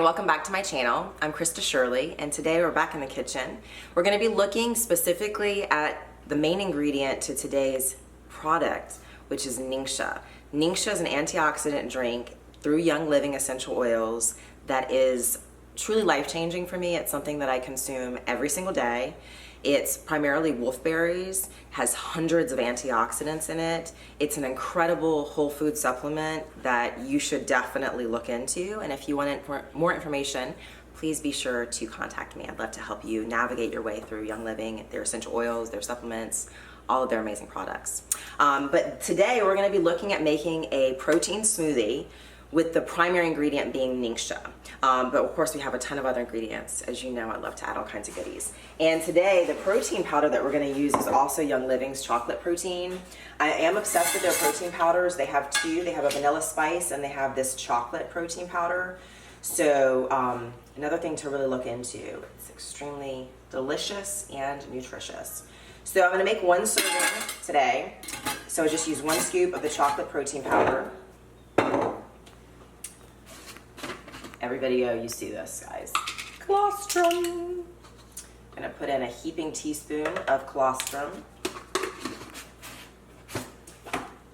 welcome back to my channel. I'm Krista Shirley, and today we're back in the kitchen. We're going to be looking specifically at the main ingredient to today's product, which is Ningxia. Ningxia is an antioxidant drink through Young Living essential oils that is truly life-changing for me. It's something that I consume every single day. It's primarily wolfberries, has hundreds of antioxidants in it. It's an incredible whole food supplement that you should definitely look into. And if you want more information, please be sure to contact me. I'd love to help you navigate your way through Young Living, their essential oils, their supplements, all of their amazing products. But today we're going to be looking at making a protein smoothie with the primary ingredient being Ningxia. But of course we have a ton of other ingredients. As you know, I love to add all kinds of goodies. And today the protein powder that we're gonna use is also Young Living's chocolate protein. I am obsessed with their protein powders. They have two. They have a vanilla spice and they have this chocolate protein powder. So another thing to really look into. It's extremely delicious and nutritious. So I'm gonna make one serving today. So I just use 1 scoop of the chocolate protein powder. Every video you see this, guys. Colostrum. I'm gonna put in a heaping teaspoon of colostrum.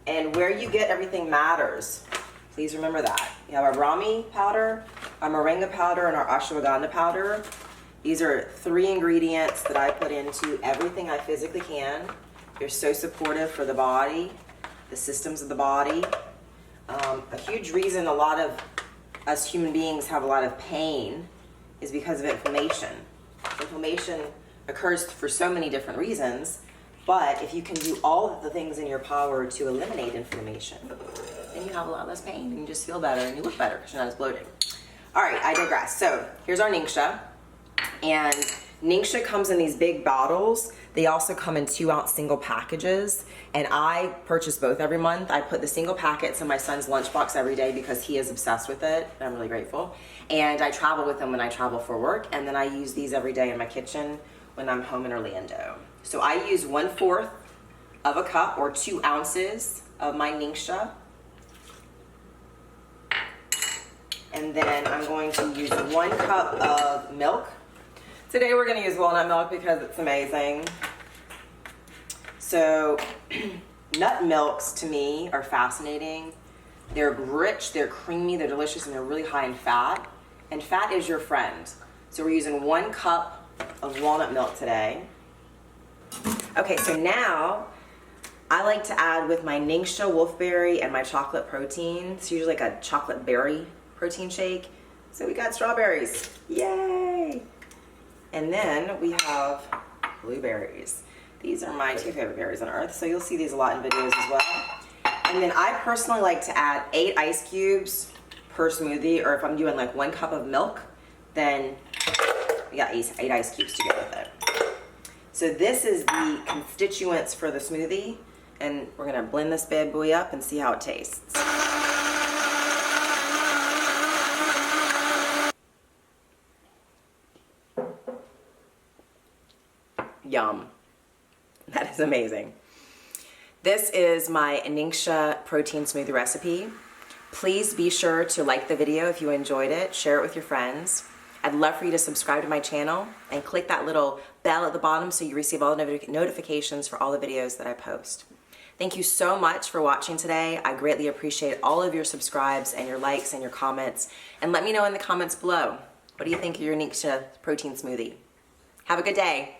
And where you get everything matters. Please remember that. You have our Rami powder, our moringa powder, and our ashwagandha powder. These are 3 ingredients that I put into everything I physically can. They're so supportive for the body, the systems of the body. A huge reason a lot of us human beings have a lot of pain is because of inflammation. Inflammation occurs for so many different reasons, but if you can do all of the things in your power to eliminate inflammation, then you have a lot less pain and you just feel better and you look better because you're not as bloated. All right, I digress. So here's our Ningxia. And Ningxia comes in these big bottles. They also come in 2-ounce single packages, and I purchase both every month. I put the single packets in my son's lunchbox every day because he is obsessed with it, and I'm really grateful. And I travel with them when I travel for work, and then I use these every day in my kitchen when I'm home in Orlando. So I use 1/4 of a cup or 2 ounces of my Ningxia. And then I'm going to use 1 cup of milk. Today we're going to use walnut milk because it's amazing. So nut milks to me are fascinating. They're rich, they're creamy, they're delicious, and they're really high in fat. And fat is your friend. So we're using 1 cup of walnut milk today. Okay, so now I like to add with my Ningxia wolfberry and my chocolate protein. It's usually like a chocolate berry protein shake. So we got strawberries. Yay! And then we have blueberries. These are my 2 favorite berries on earth, so you'll see these a lot in videos as well. And then I personally like to add 8 ice cubes per smoothie, or if I'm doing like 1 cup of milk, then we got 8 ice cubes to go with it. So this is the constituents for the smoothie, and we're gonna blend this bad boy up and see how it tastes. Yum. That is amazing. This is my Ningxia protein smoothie recipe. Please be sure to like the video if you enjoyed it, share it with your friends. I'd love for you to subscribe to my channel and click that little bell at the bottom so you receive all the notifications for all the videos that I post. Thank you so much for watching today. I greatly appreciate all of your subscribes and your likes and your comments. And let me know in the comments below, what do you think of your Ningxia protein smoothie? Have a good day.